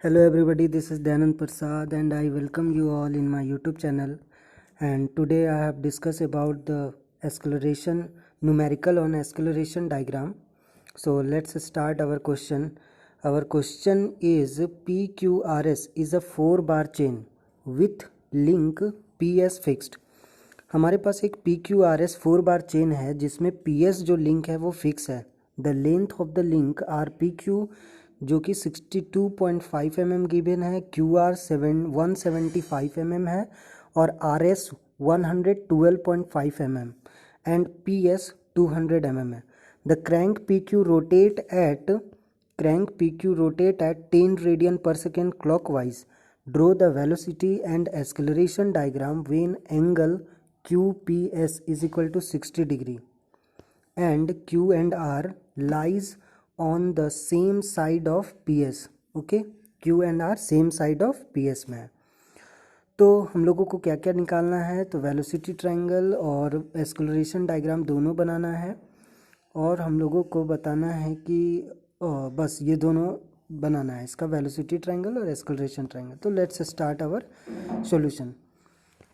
Hello everybody, this is Dhanand Prasad and I welcome you all in my YouTube channel. And today I have discussed about the acceleration numerical on acceleration diagram. So let's start our question. Our question is PQRS is a 4-bar chain with link PS fixed. हमारे पास एक PQRS 4-bar chain है जिसमें PS जो link है वो fix है. The length of the link RPQ जो कि 62.5 mm गिवन है, QR 175 mm है और RS 112.5 mm and PS 200 mm है. The crank PQ rotate at 10 radian per second clockwise. Draw the velocity and acceleration diagram when angle QPS is equal to 60 degree and Q and R lies on the same side of PS. Okay, Q and R same side of PS में है. तो हम लोगों को क्या क्या निकालना है, तो वेलोसिटी ट्रायंगल और एक्सेलरेशन डायग्राम दोनों बनाना है और हम लोगों को बताना है कि बस ये दोनों बनाना है, इसका वेलोसिटी ट्रायंगल और एक्सेलरेशन ट्रायंगल. तो लेट्स स्टार्ट आवर सॉल्यूशन.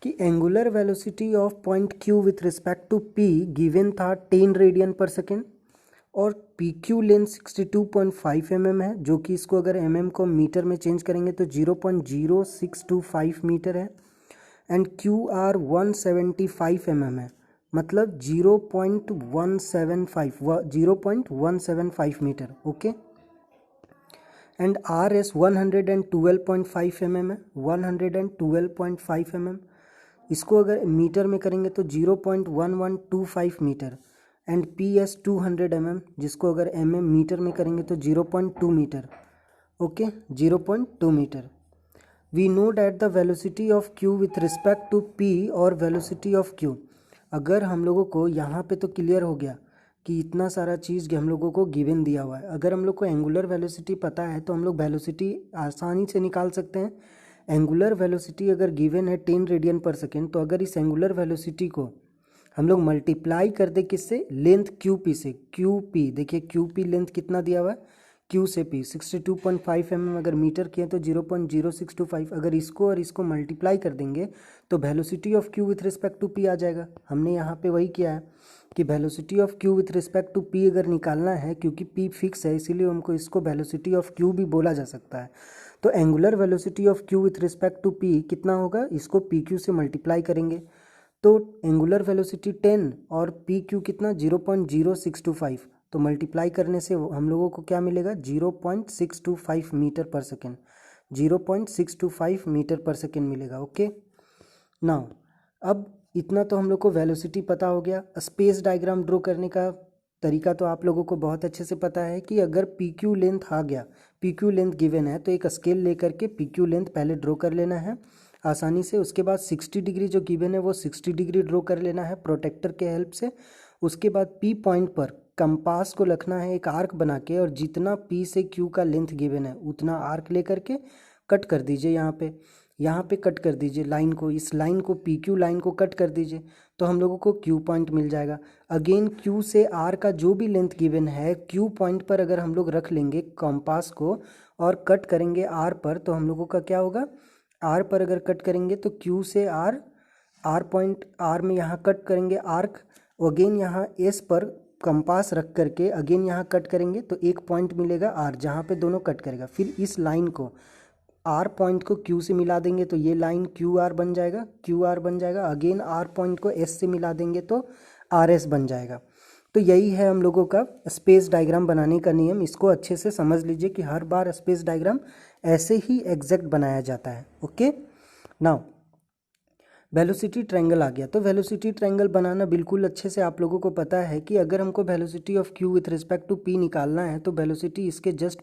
कि angular velocity of point Q with respect to P given था 10 रेडियन पर सेकेंड और PQ लेंथ 62.5 mm है, जो कि इसको अगर mm को मीटर में चेंज करेंगे तो 0.0625 मीटर है एंड QR 175 mm है, मतलब 0.175 metre. Okay, and RS 112.5 mm है, 112.5 mm. इसको अगर मीटर में करेंगे तो 0.1125 मीटर एंड PS 200 mm, जिसको अगर mm मीटर में करेंगे तो 0.2 metre. Okay, 0.2 metre. We know that the velocity of Q with respect to P और वेलोसिटी ऑफ Q. अगर हम लोगों को यहाँ पे तो क्लियर हो गया कि इतना सारा चीज़ हम लोगों को गिवन दिया हुआ है. अगर हम लोग को एंगुलर वेलोसिटी पता है तो हम लोग वेलोसिटी आसानी से निकाल सकते हैं. एंगुलर वेलोसिटी अगर गिवन है 10 रेडियन पर सेकेंड, तो अगर इस एंगुलर वेलोसिटी को हम लोग मल्टीप्लाई कर दे किससे, लेंथ QP से. QP देखिए, QP लेंथ कितना दिया हुआ है, Q से P 62.5 mm अगर मीटर किए तो 0.0625. अगर इसको और इसको मल्टीप्लाई कर देंगे तो velocity of Q with respect to P आ जाएगा. हमने यहाँ पे वही किया है कि velocity of Q with respect to P अगर निकालना है, क्योंकि P फिक्स है इसीलिए हमको इसको वेलोसिटी ऑफ Q भी बोला जा सकता है. तो angular velocity of Q with respect to P कितना होगा, इसको PQ से मल्टीप्लाई करेंगे तो एंगुलर वेलोसिटी 10 और PQ कितना 0.0625, तो मल्टीप्लाई करने से हम लोगों को क्या मिलेगा, 0.625 मीटर पर सेकेंड, 0.625 मीटर पर सेकेंड मिलेगा. ओके, नाउ अब इतना तो हम लोग को वेलोसिटी पता हो गया. स्पेस डायग्राम ड्रॉ करने का तरीका तो आप लोगों को बहुत अच्छे से पता है कि अगर PQ लेंथ आ गया, PQ लेंथ गिवन है तो एक स्केल लेकर के PQ लेंथ पहले ड्रॉ कर लेना है आसानी से. उसके बाद 60 डिग्री जो गिवन है वो 60 डिग्री ड्रॉ कर लेना है प्रोटेक्टर के हेल्प से. उसके बाद P पॉइंट पर कंपास को रखना है एक आर्क बना के और जितना P से Q का लेंथ गिवन है उतना आर्क लेकर के कट कर दीजिए. यहाँ पे कट कर दीजिए लाइन को, इस लाइन को PQ लाइन को कट कर दीजिए तो हम लोगों को Q पॉइंट मिल जाएगा. अगेन Q से R का जो भी लेंथ गिवन है Q पॉइंट पर अगर हम लोग रख लेंगे कंपास को और कट करेंगे R पर, तो हम लोगों का क्या होगा, R पर अगर कट करेंगे तो Q से R पॉइंट R में यहाँ कट करेंगे आर्क. अगेन यहाँ S पर कंपास रख करके अगेन यहाँ कट करेंगे तो एक पॉइंट मिलेगा R जहाँ पे दोनों कट करेगा. फिर इस लाइन को R पॉइंट को Q से मिला देंगे तो ये लाइन QR बन जाएगा. अगेन R पॉइंट को S से मिला देंगे तो RS बन जाएगा. तो यही है हम लोगों का स्पेस डायग्राम बनाने का नियम. इसको अच्छे से समझ लीजिए कि हर बार स्पेस डायग्राम ऐसे ही एग्जैक्ट बनाया जाता है. ओके, नाउ वेलोसिटी ट्रायंगल आ गया. तो वेलोसिटी ट्रायंगल बनाना बिल्कुल अच्छे से आप लोगों को पता है कि अगर हमको velocity of Q with respect to P निकालना है तो वेलोसिटी इसके जस्ट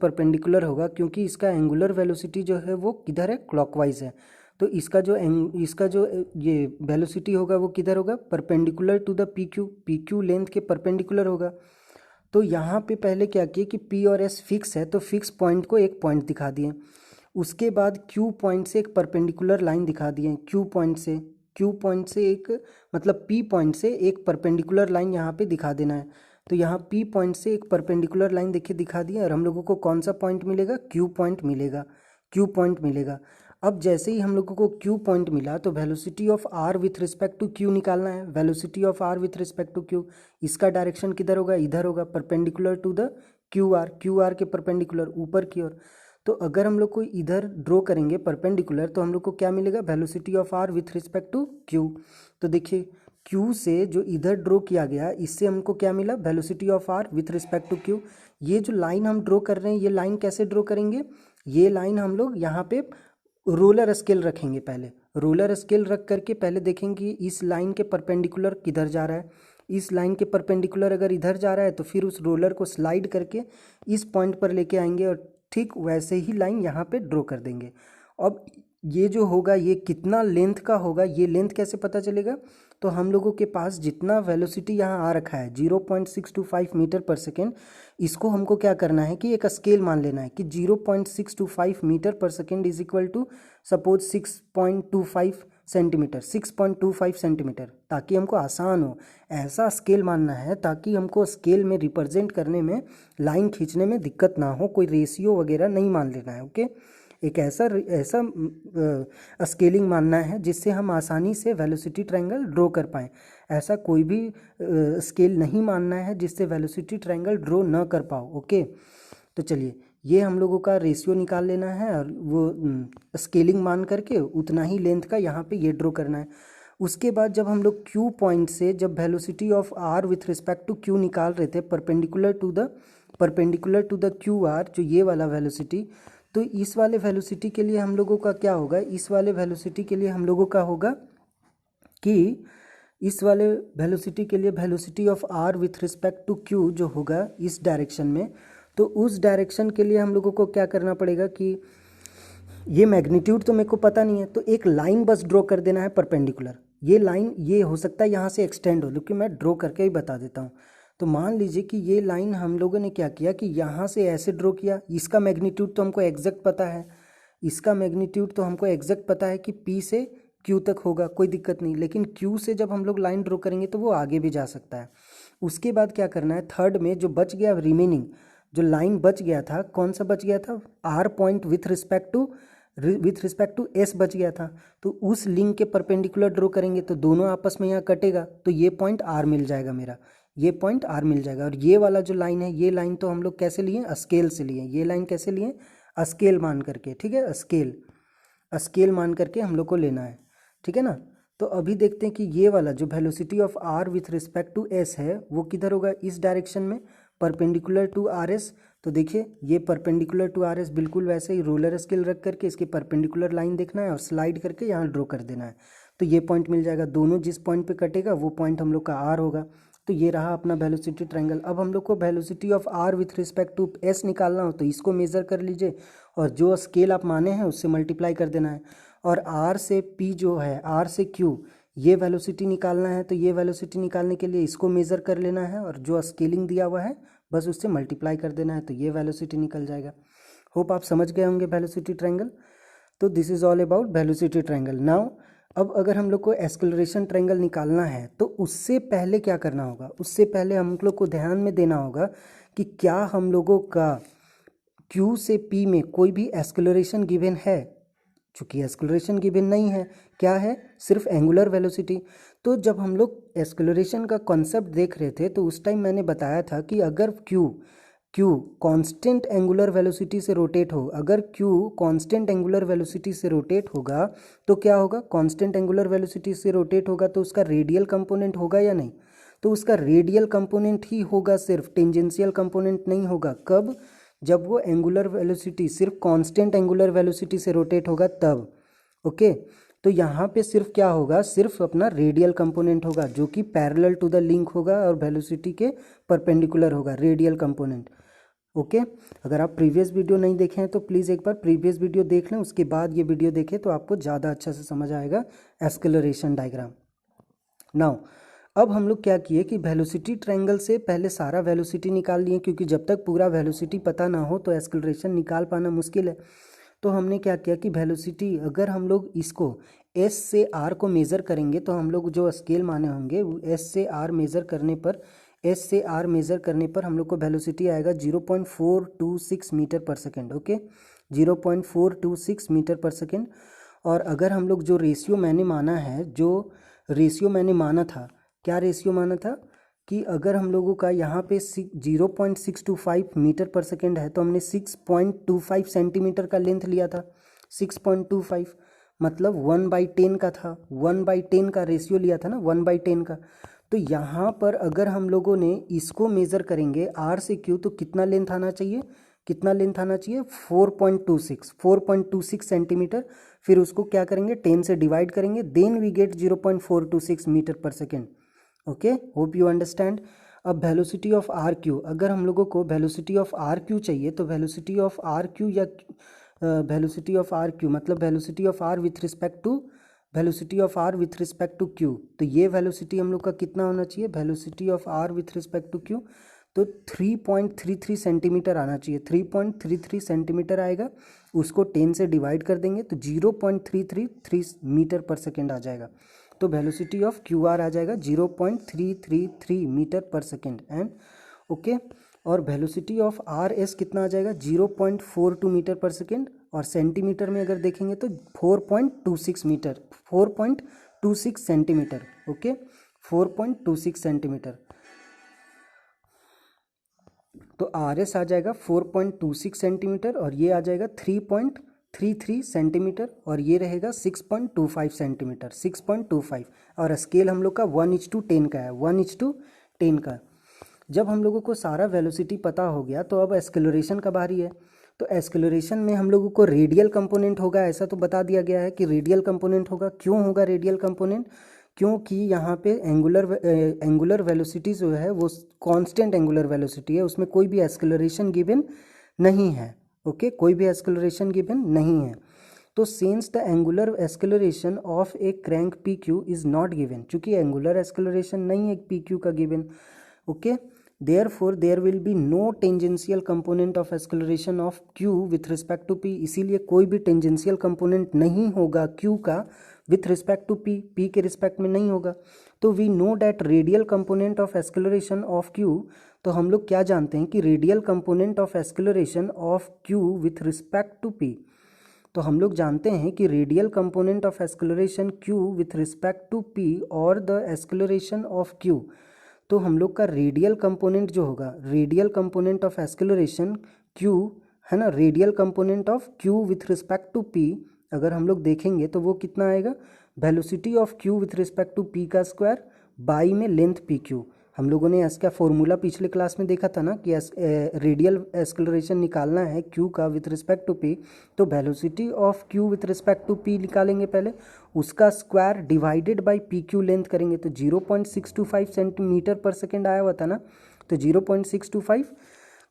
परपेंडिकुलर होगा, क्योंकि इसका एंगुलर वेलोसिटी जो है वो किधर है, क्लॉकवाइज है. तो इसका जो ये वेलोसिटी होगा वो किधर होगा, perpendicular to the PQ length के परपेंडिकुलर होगा. तो यहाँ पे पहले क्या किए कि P और S फिक्स है तो फिक्स पॉइंट को एक पॉइंट दिखा दिए. उसके बाद Q पॉइंट से एक परपेंडिकुलर लाइन दिखा दिए. Q पॉइंट से एक मतलब P पॉइंट से एक परपेंडिकुलर लाइन यहाँ पे दिखा देना है. तो यहाँ P पॉइंट से एक परपेंडिकुलर लाइन देखिए दिखा दी और हम लोगों को कौन सा पॉइंट मिलेगा, Q पॉइंट मिलेगा, Q पॉइंट मिलेगा। अब जैसे ही हम लोगों को Q पॉइंट मिला तो velocity of R with respect to Q निकालना है। Velocity of R with respect to Q, इसका डायरेक्शन किधर होगा, इधर होगा, परपेंडिकुलर टू द QR के परपेंडिकुलर ऊपर की ओर। तो अगर हम लोग को इधर ड्रॉ करेंगे परपेंडिकुलर तो हम लोग को क्या मिलेगा, velocity of R with respect to Q। तो देखिए Q से जो इधर ड्रॉ किया गया इससे हमको क्या मिला, velocity of R with respect to Q। ये जो लाइन हम ड्रॉ कर रहे हैं ये लाइन कैसे ड्रॉ करेंगे, ये लाइन हम लोग यहाँ पे रोलर स्केल रखेंगे। पहले रोलर स्केल रख करके पहले देखेंगे इस लाइन के परपेंडिकुलर किधर जा रहा है। इस लाइन के परपेंडिकुलर अगर इधर जा रहा है तो फिर उस रोलर को स्लाइड करके इस पॉइंट पर लेके आएंगे और ठीक वैसे ही लाइन यहाँ पे ड्रॉ कर देंगे। अब ये जो होगा ये कितना लेंथ का होगा, ये लेंथ कैसे पता चलेगा, तो हम लोगों के पास जितना वेलोसिटी यहाँ आ रखा है 0.625 मीटर पर सेकेंड, इसको हमको क्या करना है कि एक स्केल मान लेना है कि 0.625 मीटर पर second is equal to suppose 6.25 centimetre, 6.25 centimetre, ताकि हमको आसान हो ऐसा स्केल मानना है ताकि हमको स्केल में रिप्रेजेंट करने में, लाइन खींचने में दिक्कत ना हो, कोई रेशियो वगैरह नहीं मान लेना है। ओके, एक ऐसा स्केलिंग मानना है जिससे हम आसानी से वेलोसिटी ट्रायंगल ड्रॉ कर पाएँ। ऐसा कोई भी स्केल नहीं मानना है जिससे वेलोसिटी ट्रायंगल ड्रॉ न कर पाओ। ओके, तो चलिए ये हम लोगों का रेशियो निकाल लेना है और वो स्केलिंग मान करके उतना ही लेंथ का यहाँ पे ये ड्रॉ करना है। उसके बाद जब हम लोग Q पॉइंट से जब velocity of R with respect to Q निकाल रहे थे परपेंडिकुलर टू द QR, जो ये वाला वेलोसिटी, तो इस वाले वेलोसिटी के लिए हम लोगों का क्या होगा, इस वाले वेलोसिटी के लिए हम लोगों का होगा कि इस वाले वेलोसिटी के लिए velocity of R with respect to Q जो होगा इस डायरेक्शन में, तो उस डायरेक्शन के लिए हम लोगों को क्या करना पड़ेगा कि ये मैग्नीट्यूड तो मेरे को पता नहीं है, तो एक लाइन बस ड्रॉ कर देना है परपेंडिकुलर। ये लाइन ये हो सकता है यहाँ से एक्सटेंड हो, लेकिन मैं ड्रॉ करके ही बता देता हूँ। तो मान लीजिए कि ये लाइन हम लोगों ने क्या किया कि यहाँ से ऐसे ड्रॉ किया, इसका मैग्नीट्यूड तो हमको एग्जैक्ट पता है, इसका मैग्नीट्यूड तो हमको एग्जैक्ट पता है कि P से Q तक होगा, कोई दिक्कत नहीं। लेकिन Q से जब हम लोग लाइन ड्रॉ करेंगे तो वो आगे भी जा सकता है। उसके बाद क्या करना है, थर्ड में जो बच गया रिमेनिंग जो लाइन बच गया था, कौन सा बच गया था, R point with respect to S बच गया था, तो उस लिंक के परपेंडिकुलर ड्रॉ करेंगे तो दोनों आपस में यहाँ कटेगा, तो ये पॉइंट R मिल जाएगा मेरा, ये पॉइंट R मिल जाएगा। और ये वाला जो लाइन है, ये लाइन तो हम लोग कैसे लिए, स्केल से लिए, ये लाइन कैसे लिए, स्केल मान करके, ठीक है, स्केल मान करके हम लोग को लेना है, ठीक है ना। तो अभी देखते हैं कि ये वाला जो velocity of R with respect to S है वो किधर होगा, इस डायरेक्शन में परपेंडिकुलर टू RS। तो देखिए ये परपेंडिकुलर टू RS बिल्कुल वैसे ही रोलर स्केल रख करके इसके परपेंडिकुलर लाइन देखना है और स्लाइड करके यहाँ ड्रॉ कर देना है, तो ये पॉइंट मिल जाएगा। दोनों जिस पॉइंट पे कटेगा वो पॉइंट हम लोग का R होगा। तो ये रहा अपना वेलोसिटी ट्रायंगल। अब हम लोग को velocity of R with respect to S निकालना हो तो इसको मेज़र कर लीजिए और जो स्केल आप माने हैं उससे मल्टीप्लाई कर देना है, और R से P जो है, R से Q ये वेलोसिटी निकालना है। तो ये वेलोसिटी निकालने के लिए इसको मेज़र कर लेना है और जो स्केलिंग दिया हुआ है बस उससे मल्टीप्लाई कर देना है, तो ये वेलोसिटी निकल जाएगा। होप आप समझ गए होंगे वेलोसिटी ट्रायंगल। तो this is all about velocity triangle. Now अब अगर हम लोग को एक्सेलरेशन ट्रायंगल निकालना है तो उससे पहले क्या करना होगा, उससे पहले हम लोग को ध्यान में देना होगा कि क्या हम लोगों का Q से P में कोई भी एक्सेलरेशन गिवन है। चूँकि एक्सेलरेशन गिवन नहीं है, क्या है, सिर्फ एंगुलर वेलोसिटी। तो जब हम लोग एक्सेलरेशन का कॉन्सेप्ट देख रहे थे तो उस टाइम मैंने बताया था कि अगर Q कांस्टेंट एंगुलर वेलोसिटी से रोटेट हो, अगर Q कांस्टेंट एंगुलर वेलोसिटी से रोटेट होगा तो क्या होगा, कांस्टेंट एंगुलर वेलोसिटी से रोटेट होगा तो उसका रेडियल कंपोनेंट होगा या नहीं, तो उसका रेडियल कंपोनेंट ही होगा, सिर्फ टेंजेंशियल कंपोनेंट नहीं होगा। कब, जब वो एंगुलर वेलोसिटी सिर्फ कांस्टेंट एंगुलर वेलोसिटी से रोटेट होगा तब। ओके, तो यहाँ पे सिर्फ क्या होगा, सिर्फ अपना रेडियल कंपोनेंट होगा जो कि पैरेलल टू द लिंक होगा और वेलोसिटी के परपेंडिकुलर होगा, रेडियल कंपोनेंट। ओके, अगर आप प्रीवियस वीडियो नहीं देखे हैं तो प्लीज़ एक बार प्रीवियस वीडियो देख लें, उसके बाद ये वीडियो देखें तो आपको ज़्यादा अच्छा से समझ आएगा एक्सेलरेशन डायग्राम। नाउ अब हम लोग क्या किए कि वेलोसिटी ट्रायंगल से पहले सारा वेलोसिटी निकाल लिए, क्योंकि जब तक पूरा वेलोसिटी पता ना हो तो एक्सेलरेशन निकाल पाना मुश्किल है। तो हमने क्या किया कि वेलोसिटी अगर हम लोग इसको S से R को मेज़र करेंगे तो हम लोग जो स्केल माने होंगे वो S से R मेज़र करने पर एस से आर मेज़र करने पर हम लोग को वेलोसिटी आएगा 0.426 मीटर पर सेकेंड। ओके, 0.426 मीटर पर सेकेंड। और अगर हम लोग जो रेशियो मैंने माना है, जो रेशियो मैंने माना था, क्या रेशियो माना था कि अगर हम लोगों का यहाँ पे 0.625 मीटर पर सेकेंड है तो हमने 6.25 सेंटीमीटर का लेंथ लिया था। 6.25 मतलब 1/10 का था, 1/10 का रेशियो लिया था ना, 1/10 का। तो यहाँ पर अगर हम लोगों ने इसको मेज़र करेंगे आर से क्यू तो कितना लेंथ आना चाहिए, कितना लेंथ आना चाहिए 4.26 सेंटीमीटर। फिर उसको क्या करेंगे 10 से डिवाइड करेंगे, देन वी गेट 0.426 मीटर पर second. Okay, hope you understand. अब वेलोसिटी ऑफ आर क्यू, अगर हम लोगों को वेलोसिटी ऑफ आर क्यू चाहिए तो वेलोसिटी ऑफ आर क्यू या वेलोसिटी ऑफ आर क्यू मतलब velocity of R with respect to velocity of R with respect to Q. तो ये वेलोसिटी हम लोग का कितना होना चाहिए, velocity of R with respect to Q, तो 3.33 सेंटीमीटर आना चाहिए। 3.33 सेंटीमीटर आएगा, उसको 10 से डिवाइड कर देंगे तो 0.333 मीटर पर सेकेंड आ जाएगा। तो वेलोसिटी ऑफ क्यू आर आ जाएगा 0.333 मीटर पर सेकेंड। एंड ओके, और वेलोसिटी ऑफ आर एस कितना आ जाएगा 0.42 मीटर पर सेकेंड। और सेंटीमीटर में अगर देखेंगे तो 4.26 मीटर, 4.26 सेंटीमीटर। Okay, 4.26 centimetre. तो आर एस आ जाएगा 4.26 सेंटीमीटर और ये आ जाएगा 3.33 सेंटीमीटर और ये रहेगा 6.25 सेंटीमीटर, 6.25। और स्केल हम लोग का 1:10 का है, 1:10 का। जब हम लोगों को सारा वेलोसिटी पता हो गया तो अब एक्सेलरेशन का बारी है। तो एक्सेलरेशन में हम लोगों को रेडियल कंपोनेंट होगा, ऐसा तो बता दिया गया है कि रेडियल कंपोनेंट होगा। क्यों होगा रेडियल कंपोनेंट, क्योंकि यहाँ पे एंगुलर वेलोसिटी जो है वो कांस्टेंट एंगुलर वेलोसिटी है, उसमें कोई भी एक्सेलरेशन गिवन नहीं है। ओके, कोई भी एक्सेलरेशन गिवन नहीं है। तो since the angular acceleration of A crank P Q is not given, चूंकि एंगुलर एक्सेलरेशन नहीं है पी क्यू का given. Okay, therefore there will be no tangential component of acceleration of q with respect to p, इसीलिए कोई भी tangential component नहीं होगा q का विथ रिस्पेक्ट टू p के रिस्पेक्ट में नहीं होगा। तो we know that radial component of acceleration of q, तो हम लोग क्या जानते हैं कि radial component of acceleration of q with respect to p, तो हम लोग जानते हैं कि radial component of acceleration q with respect to p और द एक्सेलरेशन ऑफ q, तो हम लोग का रेडियल कंपोनेंट जो होगा, radial component of acceleration q है ना, radial component of q with respect to p अगर हम लोग देखेंगे तो वो कितना आएगा, velocity of q with respect to p का स्क्वायर बाई में लेंथ पी क्यू। हम लोगों ने इसका फॉर्मूला पिछले क्लास में देखा था ना कि रेडियल एक्सेलरेशन निकालना है q का विथ रिस्पेक्ट टू p, तो velocity of q with respect to p निकालेंगे पहले, उसका square divided by P Q length करेंगे तो 0.625 सेंटीमीटर पर सेकेंड आया हुआ था ना, तो 0.625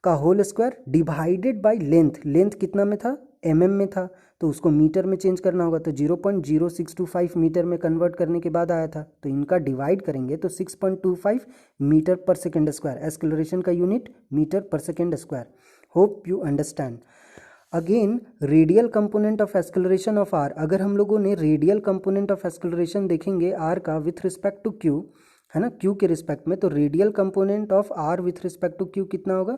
का whole square divided by length, length कितना में था mm में था, तो उसको मीटर में चेंज करना होगा तो 0.0625 मीटर में कन्वर्ट करने के बाद आया था, तो इनका डिवाइड करेंगे तो 6.25 मीटर पर सेकेंड स्क्वायर, एक्सेलरेशन का यूनिट मीटर पर second square. Hope you understand. Again radial component of acceleration of R, अगर हम लोगों ने रेडियल कंपोनेंट ऑफ एक्सेलरेशन देखेंगे आर का विथ रिस्पेक्ट टू क्यू है ना, क्यू के रिस्पेक्ट में, तो radial component of R with respect to Q कितना होगा,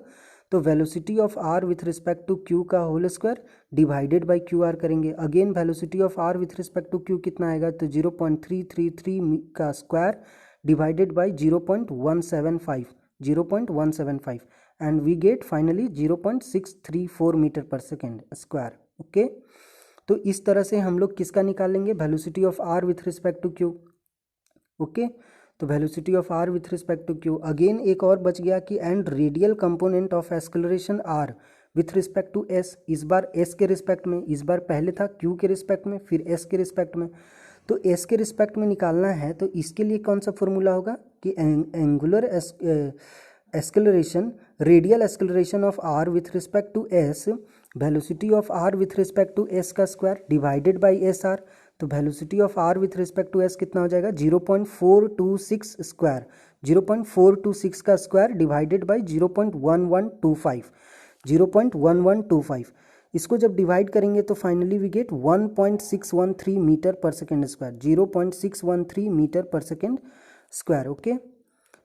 तो velocity of R with respect to Q का whole square divided by Q are करेंगे। Again velocity of R with respect to Q कितना आएगा, तो 0.333 का square divided by 0.175 and we get finally 0.634 metre पर सेकेंड स्क्वायर। ओके, तो इस तरह से हम लोग किसका निकालेंगे, velocity of R with respect to Q. Okay, तो velocity of R with respect to Q. Again एक और बच गया कि and radial component of acceleration R with respect to S, इस बार एस के रिस्पेक्ट में, इस बार पहले था क्यू के रिस्पेक्ट में फिर एस के रिस्पेक्ट में, तो एस के रिस्पेक्ट में निकालना है तो इसके लिए कौन सा फॉर्मूला होगा कि angular acceleration, radial acceleration of R with respect to S, velocity of R with respect to S का square divided by S R, तो velocity of R with respect to S कितना हो जाएगा 0.426 स्क्वायर, 0.426 का square divided by 0.1125, इसको जब divide करेंगे तो फाइनली वी गेट 1.613 मीटर पर सेकेंड स्क्वायर, 0.613 मीटर पर सेकेंड स्क्वायर। ओके,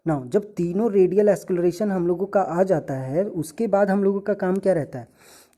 नाउ जब तीनों रेडियल एक्सेलरेशन हम लोगों का आ जाता है, उसके बाद हम लोगों का काम क्या रहता है,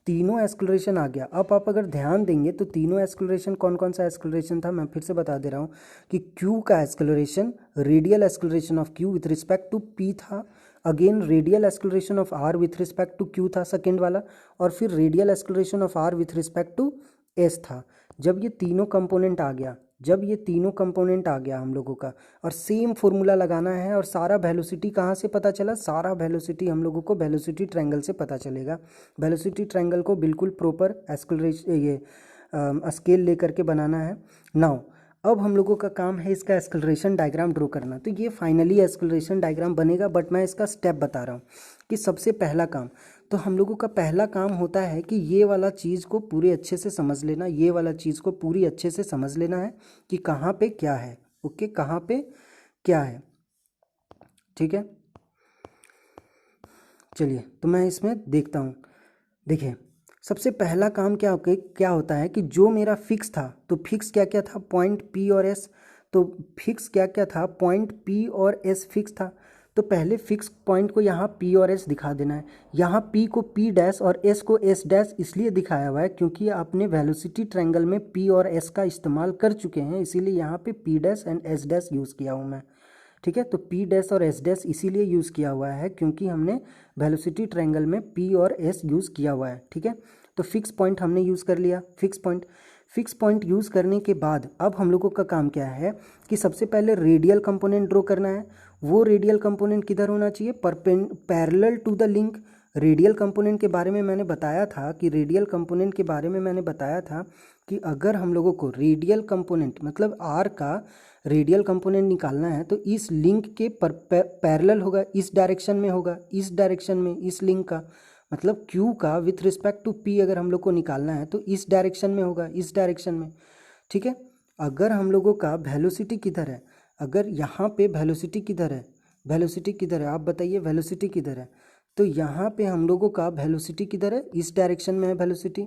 तीनों एक्सेलरेशन आ गया। अब आप अगर ध्यान देंगे तो तीनों एक्सेलरेशन कौन कौन सा एक्सेलरेशन था, मैं फिर से बता दे रहा हूँ कि क्यू का acceleration, radial acceleration of Q with respect to P था, again radial acceleration of R with respect to Q था सेकेंड वाला, और फिर radial acceleration of R with respect to S था। जब ये तीनों कंपोनेंट आ गया, जब ये तीनों कंपोनेंट आ गया हम लोगों का, और सेम फॉर्मूला लगाना है, और सारा वेलोसिटी कहाँ से पता चला, सारा वेलोसिटी हम लोगों को वेलोसिटी ट्रायंगल से पता चलेगा। वेलोसिटी ट्रायंगल को बिल्कुल प्रॉपर एक्सेलरेशन ये स्केल लेकर के बनाना है। नाउ अब हम लोगों का काम है इसका एक्सेलरेशन डायग्राम ड्रॉ करना। तो ये फाइनली एक्सेलरेशन डायग्राम बनेगा, बट मैं इसका स्टेप बता रहा हूँ कि सबसे पहला काम, तो हम लोगों का पहला काम होता है कि ये वाला चीज़ को पूरे अच्छे से समझ लेना, ये वाला चीज़ को पूरी अच्छे से समझ लेना है कि कहाँ पे क्या है। ओके, कहाँ पे क्या है, ठीक है। चलिए तो मैं इसमें देखता हूँ। देखिए सबसे पहला काम क्या होता है कि जो मेरा फिक्स था, तो फिक्स क्या क्या था, पॉइंट पी और एस। तो फिक्स क्या क्या था, पॉइंट पी और एस फिक्स था। तो पहले फिक्स पॉइंट को यहाँ पी और एस दिखा देना है। यहाँ पी को पी डैश और एस को एस डैश इसलिए दिखाया हुआ है क्योंकि आपने वेलोसिटी ट्रायंगल में पी और एस का इस्तेमाल कर चुके हैं, इसीलिए यहाँ पे P dash and S dash use किया हूँ मैं, ठीक है। तो पी डैश और एस डैश इसीलिए यूज़ किया हुआ है क्योंकि हमने वेलोसिटी ट्रायंगल में पी और एस यूज़ किया हुआ है, ठीक है। तो फिक्स पॉइंट हमने यूज़ कर लिया। फिक्स पॉइंट यूज़ करने के बाद अब हम लोगों का काम क्या है कि सबसे पहले रेडियल कंपोनेंट ड्रॉ करना है। वो रेडियल कंपोनेंट किधर होना चाहिए, parallel to the link. Radial component के बारे में मैंने बताया था कि अगर हम लोगों को रेडियल कंपोनेंट मतलब आर का रेडियल कंपोनेंट निकालना है तो इस लिंक के पैरेलल होगा, इस डायरेक्शन में होगा, इस डायरेक्शन में, इस लिंक का मतलब क्यू का विथ रिस्पेक्ट टू पी अगर हम लोग को निकालना है तो इस डायरेक्शन में होगा, इस डायरेक्शन में, ठीक है। अगर हम लोगों का वेलोसिटी किधर है, अगर यहाँ पे वेलोसिटी किधर है, आप बताइए वेलोसिटी किधर है। तो यहाँ पे हम लोगों का वेलोसिटी किधर है, इस डायरेक्शन में है वेलोसिटी,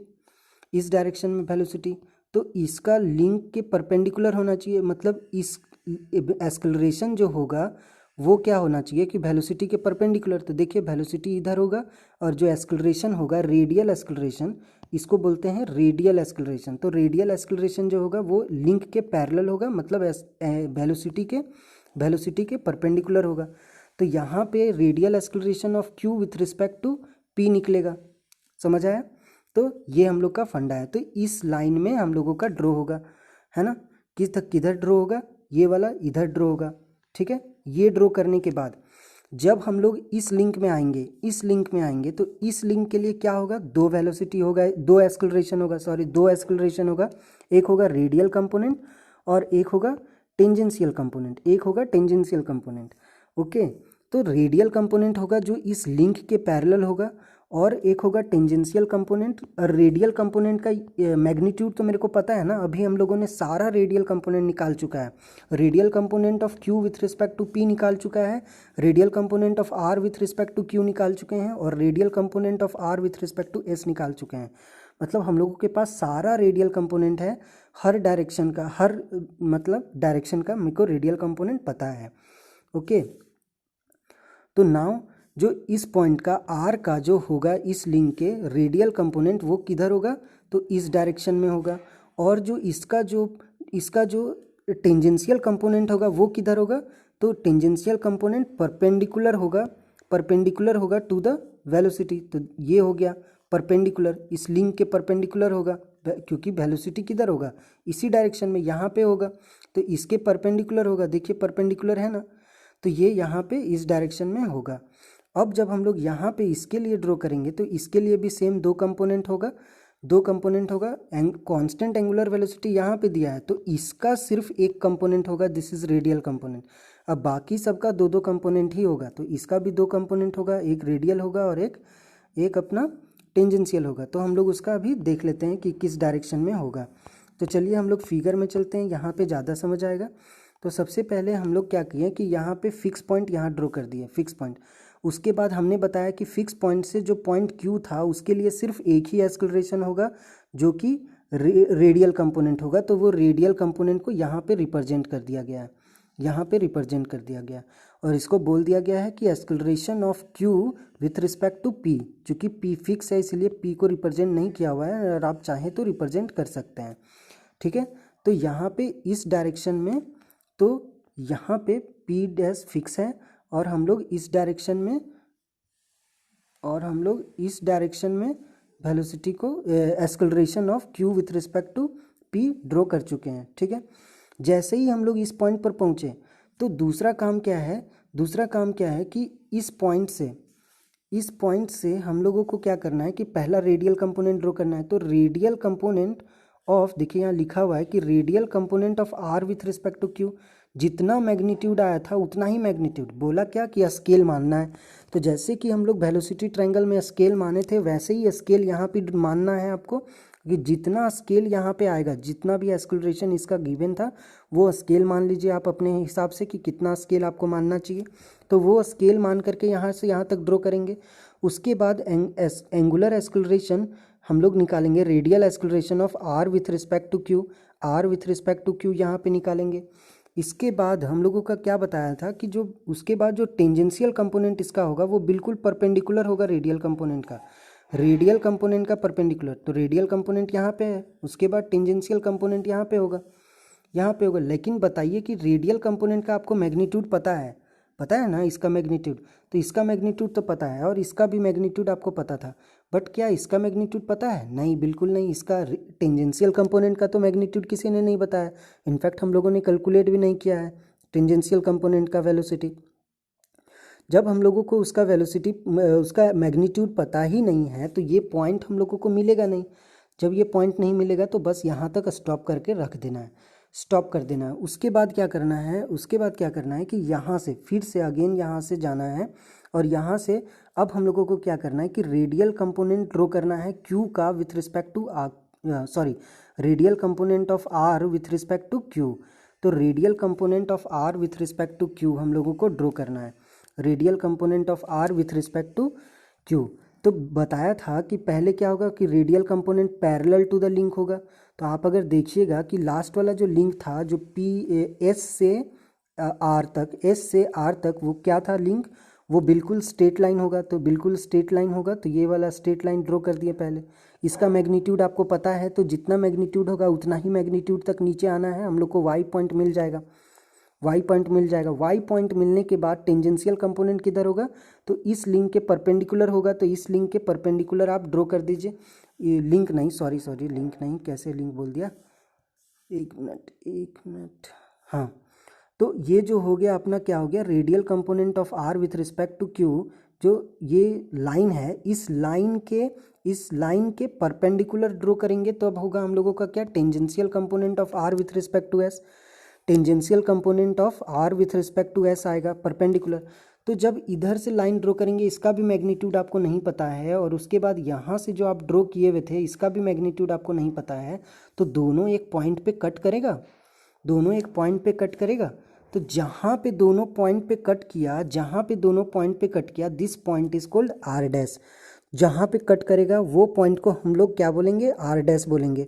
इस डायरेक्शन में वेलोसिटी। तो इसका लिंक के परपेंडिकुलर होना चाहिए, मतलब इस एक्सेलरेशन जो होगा वो क्या होना चाहिए कि वेलोसिटी के परपेंडिकुलर। तो देखिए वेलोसिटी इधर होगा और जो एक्सेलरेशन होगा रेडियल एक्सेलरेशन, इसको बोलते हैं रेडियल एक्सेलरेशन। तो रेडियल एक्सेलरेशन जो होगा वो लिंक के पैरेलल होगा, मतलब वेलोसिटी के परपेंडिकुलर होगा। तो यहाँ पे radial acceleration of Q with respect to P निकलेगा, समझ आया। तो ये हम लोग का फंडा है। तो इस लाइन में हम लोगों का ड्रॉ होगा, है ना। किधर ड्रॉ होगा, ये वाला इधर ड्रॉ होगा, ठीक है। ये ड्रॉ करने के बाद जब हम लोग इस लिंक में आएंगे तो इस लिंक के लिए क्या होगा, दो वेलोसिटी होगा, दो एक्सेलरेशन होगा। एक होगा रेडियल कंपोनेंट और एक होगा टेंजेंशियल कंपोनेंट, ओके। तो रेडियल कंपोनेंट होगा जो इस लिंक के पैरेलल होगा और एक होगा टेंजेंशियल कंपोनेंट। और रेडियल कंपोनेंट का मैग्नीट्यूड तो मेरे को पता है ना, अभी हम लोगों ने सारा रेडियल कंपोनेंट निकाल चुका है। Radial component of Q with respect to P निकाल चुका है, radial component of R with respect to Q निकाल चुके हैं, और radial component of R with respect to S निकाल चुके हैं। मतलब हम लोगों के पास सारा रेडियल कंपोनेंट है, हर डायरेक्शन का मेरे को रेडियल कंपोनेंट पता है, ओके। तो नाउ जो इस पॉइंट का आर का जो होगा इस लिंक के रेडियल कंपोनेंट वो किधर होगा, तो इस डायरेक्शन में होगा। और जो इसका जो टेंजेंशियल कंपोनेंट होगा वो किधर होगा, तो टेंजेंशियल कंपोनेंट परपेंडिकुलर होगा टू द वेलोसिटी। तो ये हो गया परपेंडिकुलर, इस लिंक के परपेंडिकुलर होगा क्योंकि वेलोसिटी किधर होगा, इसी डायरेक्शन में, यहाँ पे होगा। तो इसके परपेंडिकुलर होगा, देखिए परपेंडिकुलर है ना, तो ये यहाँ पे इस डायरेक्शन में होगा। अब जब हम लोग यहाँ पे इसके लिए ड्रॉ करेंगे तो इसके लिए भी सेम दो कंपोनेंट होगा। कांस्टेंट एंगुलर वेलोसिटी यहाँ पे दिया है तो इसका सिर्फ एक कंपोनेंट होगा, दिस इज रेडियल कंपोनेंट। अब बाकी सबका दो दो कंपोनेंट ही होगा, तो इसका भी दो कंपोनेंट होगा, एक रेडियल होगा और एक अपना टेंजेंशियल होगा। तो हम लोग उसका अभी देख लेते हैं कि किस डायरेक्शन में होगा। तो चलिए हम लोग फिगर में चलते हैं, यहाँ पे ज़्यादा समझ आएगा। तो सबसे पहले हम लोग क्या किए कि यहाँ पे फिक्स पॉइंट यहाँ ड्रॉ कर दिए, फिक्स पॉइंट। उसके बाद हमने बताया कि फिक्स पॉइंट से जो पॉइंट क्यू था उसके लिए सिर्फ एक ही एक्सेलरेशन होगा जो कि रेडियल कंपोनेंट होगा। तो वो रेडियल कंपोनेंट को यहाँ पे रिप्रेजेंट कर दिया गया है, यहाँ पे रिप्रेजेंट कर दिया गया और इसको बोल दिया गया है कि acceleration of Q with respect to P, चूँकि पी फिक्स है इसलिए पी को रिप्रेजेंट नहीं किया हुआ है और आप चाहें तो रिप्रेजेंट कर सकते हैं। ठीक है, तो यहाँ पे इस डायरेक्शन में, तो यहाँ पे पी डैश फिक्स है और हम लोग इस डायरेक्शन में वेलोसिटी को acceleration of Q with respect to P draw कर चुके हैं। ठीक है, जैसे ही हम लोग इस पॉइंट पर पहुँचे तो दूसरा काम क्या है कि इस पॉइंट से हम लोगों को क्या करना है कि पहला रेडियल कंपोनेंट ड्रॉ करना है। तो रेडियल कंपोनेंट ऑफ, देखिए यहाँ लिखा हुआ है कि radial component of R with respect to Q, जितना मैग्नीट्यूड आया था उतना ही मैग्नीट्यूड, बोला क्या कि स्केल मानना है। तो जैसे कि हम लोग वेलोसिटी ट्रायंगल में स्केल माने थे वैसे ही स्केल यहाँ पे मानना है आपको कि जितना स्केल यहाँ पे आएगा, जितना भी एक्सेलरेशन इसका गिवन था वो स्केल मान लीजिए आप अपने हिसाब से कि कितना स्केल आपको मानना चाहिए, तो वो स्केल मान करके यहाँ से यहाँ तक ड्रॉ करेंगे। उसके बाद एंगुलर एक्सेलरेशन हम लोग निकालेंगे, radial acceleration of R with respect to Q यहाँ पे निकालेंगे। इसके बाद हम लोगों का क्या बताया था कि जो उसके बाद जो टेंजेंशियल कंपोनेंट इसका होगा वो बिल्कुल परपेंडिकुलर होगा रेडियल कंपोनेंट का परपेंडिकुलर, तो रेडियल कंपोनेंट यहाँ पे है, उसके बाद टेंजेंशियल कंपोनेंट यहाँ पे होगा। लेकिन बताइए कि रेडियल कंपोनेंट का आपको मैग्नीट्यूड पता है ना, इसका मैग्नीट्यूड, तो इसका मैग्नीट्यूड तो पता है और इसका भी मैग्नीट्यूड आपको पता था, बट क्या इसका मैग्नीट्यूड पता है? नहीं, बिल्कुल नहीं। इसका टेंजेंशियल कंपोनेंट का तो मैग्नीट्यूड किसी ने नहीं बताया, इनफैक्ट हम लोगों ने कैलकुलेट भी नहीं किया है टेंजेंशियल कंपोनेंट का वेलोसिटी। जब हम लोगों को उसका मैग्नीट्यूड पता ही नहीं है तो ये पॉइंट हम लोगों को मिलेगा नहीं। जब ये पॉइंट नहीं मिलेगा तो बस यहाँ तक स्टॉप करके रख देना है, स्टॉप कर देना है। उसके बाद क्या करना है कि यहाँ से फिर से अगेन यहाँ से जाना है और यहाँ से अब हम लोगों को क्या करना है कि रेडियल कंपोनेंट ड्रॉ करना है क्यू का with respect to radial component of R with respect to Q. तो radial component of R with respect to Q हम लोगों को ड्रॉ करना है, radial component of R with respect to Q. तो बताया था कि पहले क्या होगा कि radial component parallel to the link होगा। तो आप अगर देखिएगा कि लास्ट वाला जो लिंक था जो एस से आर तक वो क्या था लिंक, वो बिल्कुल स्ट्रेट लाइन होगा। तो ये वाला स्ट्रेट लाइन ड्रॉ कर दिए पहले। इसका मैग्नीट्यूड आपको पता है, तो जितना मैग्नीट्यूड होगा उतना ही मैग्नीट्यूड तक नीचे आना है। हम लोग को वाई पॉइंट मिल जाएगा। वाई पॉइंट मिलने के बाद टेंजेंशियल कंपोनेंट किधर होगा, तो इस लिंक के परपेंडिकुलर होगा। तो इस लिंक के परपेंडिकुलर आप ड्रॉ कर दीजिए। ये लिंक नहीं, सॉरी लिंक नहीं, कैसे लिंक बोल दिया, एक मिनट। हाँ, तो ये जो हो गया अपना, क्या हो गया, radial component of R with respect to Q. जो ये लाइन है, इस लाइन के परपेंडिकुलर ड्रॉ करेंगे तो अब होगा हम लोगों का क्या, tangential component of R with respect to S. Tangential component of R with respect to S आएगा परपेंडिकुलर। तो जब इधर से लाइन ड्रॉ करेंगे, इसका भी मैग्नीट्यूड आपको नहीं पता है और उसके बाद यहाँ से जो आप ड्रॉ किए हुए थे इसका भी मैग्नीट्यूड आपको नहीं पता है, तो दोनों एक पॉइंट पे कट करेगा। तो जहाँ पे दोनों पॉइंट पे कट किया, this point is called R dash. जहाँ पे कट करेगा वो पॉइंट को हम लोग क्या बोलेंगे, आर डैश बोलेंगे।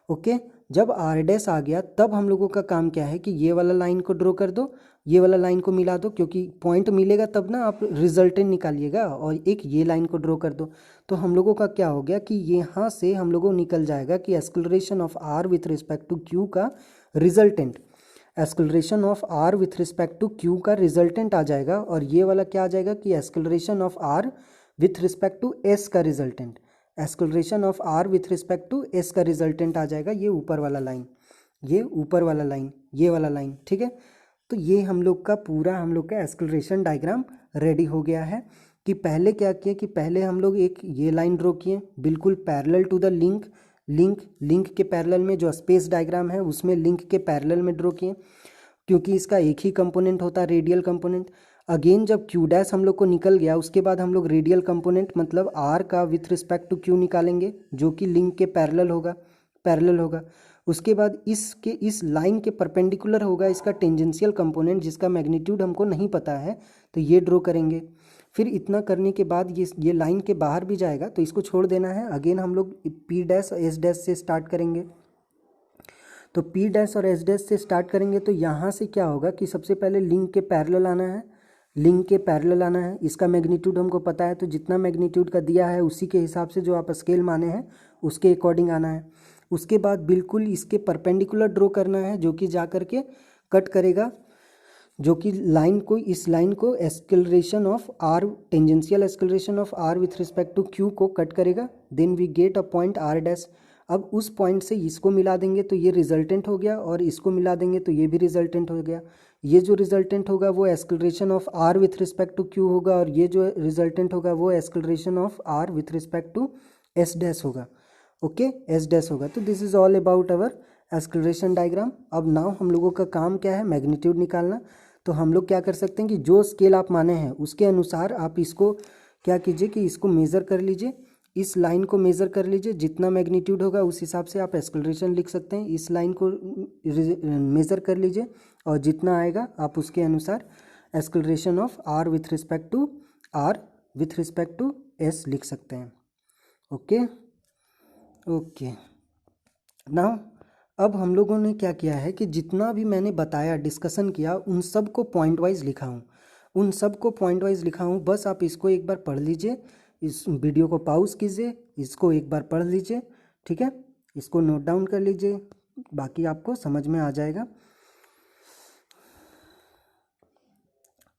ओके, जब आर डैश आ गया तब हम लोगों का काम क्या है कि ये वाला लाइन को ड्रॉ कर दो, ये वाला लाइन को मिला दो, क्योंकि पॉइंट मिलेगा तब ना आप रिजल्टेंट निकालिएगा, और एक ये लाइन को ड्रॉ कर दो। तो हम लोगों का क्या हो गया कि यहाँ से हम लोगों को निकल जाएगा कि acceleration of R with respect to Q का रिजल्टेंट, आ जाएगा। और ये वाला क्या आ जाएगा कि acceleration of R with respect to S का रिजल्टेंट, आ जाएगा। ये ऊपर वाला लाइन, ये वाला लाइन, ठीक है। तो ये हम लोग का एक्सेलरेशन डायग्राम रेडी हो गया है। कि पहले क्या किया कि पहले हम लोग एक ये लाइन ड्रॉ किए बिल्कुल पैरेलल टू द लिंक के पैरेलल में, जो स्पेस डायग्राम है उसमें लिंक के पैरेलल में ड्रॉ किए, क्योंकि इसका एक ही कंपोनेंट होता है रेडियल कंपोनेंट। अगेन जब क्यू डैश हम लोग को निकल गया, उसके बाद हम लोग रेडियल कंपोनेंट मतलब आर का विथ रिस्पेक्ट टू क्यू निकालेंगे, जो कि लिंक के पैरेलल होगा। उसके बाद इस लाइन के परपेंडिकुलर होगा इसका टेंजेंशियल कंपोनेंट, जिसका मैग्नीट्यूड हमको नहीं पता है, तो ये ड्रॉ करेंगे। फिर इतना करने के बाद ये लाइन के बाहर भी जाएगा, तो इसको छोड़ देना है। अगेन हम लोग पी डैश एस डैश से स्टार्ट करेंगे। तो पी डैश और एस डैश से स्टार्ट करेंगे तो यहाँ से क्या होगा कि सबसे पहले लिंक के पैरेलल आना है, लिंक के पैरेलल आना है। इसका मैग्नीट्यूड हमको पता है, तो जितना मैग्नीट्यूड का दिया है उसी के हिसाब से जो आप स्केल माने हैं उसके अकॉर्डिंग आना है। उसके बाद बिल्कुल इसके परपेंडिकुलर ड्रॉ करना है, जो कि जा करके कट करेगा, जो कि लाइन को, इस लाइन को acceleration of R, tangential acceleration of R with respect to Q को कट करेगा। Then we get a point R dash. अब उस पॉइंट से इसको मिला देंगे तो ये रिजल्टेंट हो गया, और इसको मिला देंगे तो ये भी रिजल्टेंट हो गया। ये जो रिजल्टेंट होगा वो acceleration of R with respect to Q होगा, और ये जो रिजल्टेंट होगा वो acceleration of R with respect to S dash होगा। ओके, एस डैश होगा। तो this is all about our acceleration diagram. अब नाउ हम लोगों का काम क्या है, मैग्नीट्यूड निकालना। तो हम लोग क्या कर सकते हैं कि जो स्केल आप माने हैं उसके अनुसार आप इसको क्या कीजिए कि इसको मेज़र कर लीजिए, इस लाइन को मेज़र कर लीजिए। जितना मैग्नीट्यूड होगा उस हिसाब से आप एक्सेलरेशन लिख सकते हैं। इस लाइन को मेज़र कर लीजिए और जितना आएगा आप उसके अनुसार acceleration of R with respect to S लिख सकते हैं। ओके ओके, नाउ अब हम लोगों ने क्या किया है कि जितना भी मैंने बताया, डिस्कशन किया, उन सब को पॉइंट वाइज लिखा हूँ, बस आप इसको एक बार पढ़ लीजिए, इस वीडियो को पॉज कीजिए, इसको एक बार पढ़ लीजिए, ठीक है, इसको नोट डाउन कर लीजिए, बाकी आपको समझ में आ जाएगा।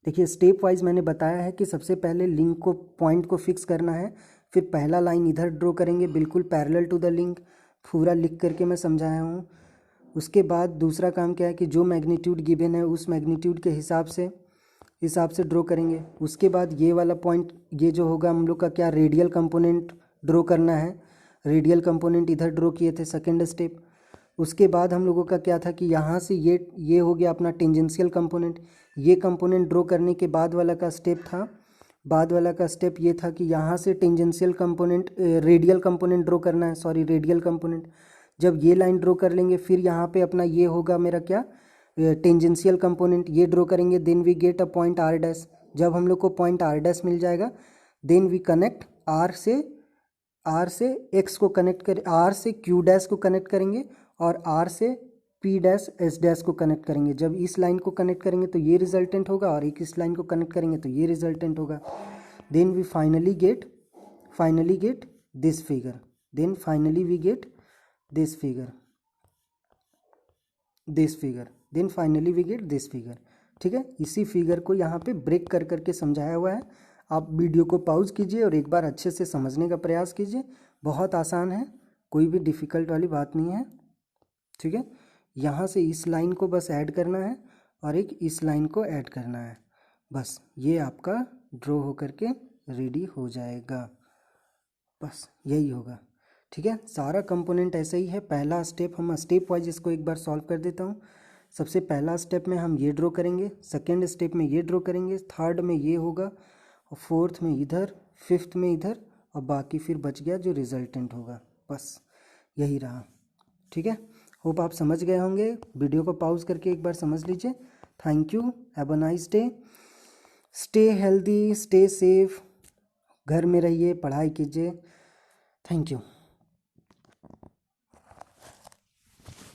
देखिए स्टेप वाइज मैंने बताया है कि सबसे पहले लिंक को, पॉइंट को फिक्स करना है, फिर पहला लाइन इधर ड्रॉ करेंगे बिल्कुल पैरेलल टू द लिंक, पूरा लिख करके मैं समझाया हूँ। उसके बाद दूसरा काम क्या है कि जो मैग्नीट्यूड गिवन है उस मैग्नीट्यूड के हिसाब से ड्रॉ करेंगे। उसके बाद ये वाला पॉइंट, ये जो होगा हम लोग का क्या, रेडियल कंपोनेंट ड्रॉ करना है। रेडियल कंपोनेंट इधर ड्रॉ किए थे, सेकेंड स्टेप। उसके बाद हम लोगों का क्या था कि यहाँ से ये हो गया अपना टेंजेंशियल कंपोनेंट। ये कंपोनेंट ड्रॉ करने के बाद वाला का स्टेप ये था कि यहाँ से tangential component, radial component draw करना है, रेडियल कंपोनेंट। जब ये लाइन ड्रॉ कर लेंगे फिर यहाँ पे अपना ये होगा मेरा क्या, टेंजेंशियल कंपोनेंट, ये ड्रॉ करेंगे। Then we get a point R dash. जब हम लोग को पॉइंट आर डैश मिल जाएगा देन वी कनेक्ट आर से एक्स को कनेक्ट कर, आर से क्यू डैश को कनेक्ट करेंगे और आर से पी डैश एस डैश को कनेक्ट करेंगे। जब इस लाइन को कनेक्ट करेंगे तो ये रिजल्टेंट होगा, और एक इस लाइन को कनेक्ट करेंगे तो ये रिजल्टेंट होगा। Then we finally get this figure. Then finally we get this figure. ठीक है, इसी फिगर को यहाँ पे ब्रेक कर करके समझाया हुआ है। आप वीडियो को पॉज कीजिए और एक बार अच्छे से समझने का प्रयास कीजिए। बहुत आसान है, कोई भी डिफ़िकल्ट वाली बात नहीं है। ठीक है, यहाँ से इस लाइन को बस ऐड करना है और एक इस लाइन को ऐड करना है, बस ये आपका ड्रॉ होकर के रेडी हो जाएगा। बस यही होगा। ठीक है, सारा कंपोनेंट ऐसे ही है। पहला स्टेप, हम स्टेप वाइज इसको एक बार सॉल्व कर देता हूँ। सबसे पहला स्टेप में हम ये ड्रॉ करेंगे, सेकेंड स्टेप में ये ड्रॉ करेंगे, थर्ड में ये होगा, और फोर्थ में इधर, फिफ्थ में इधर, और बाकी फिर बच गया जो रिजल्टेंट होगा। बस यही रहा। ठीक है, होप आप समझ गए होंगे। वीडियो को पॉज करके एक बार समझ लीजिए। Thank you, have a nice day, stay healthy, stay safe, घर में रहिए, पढ़ाई कीजिए। Thank you.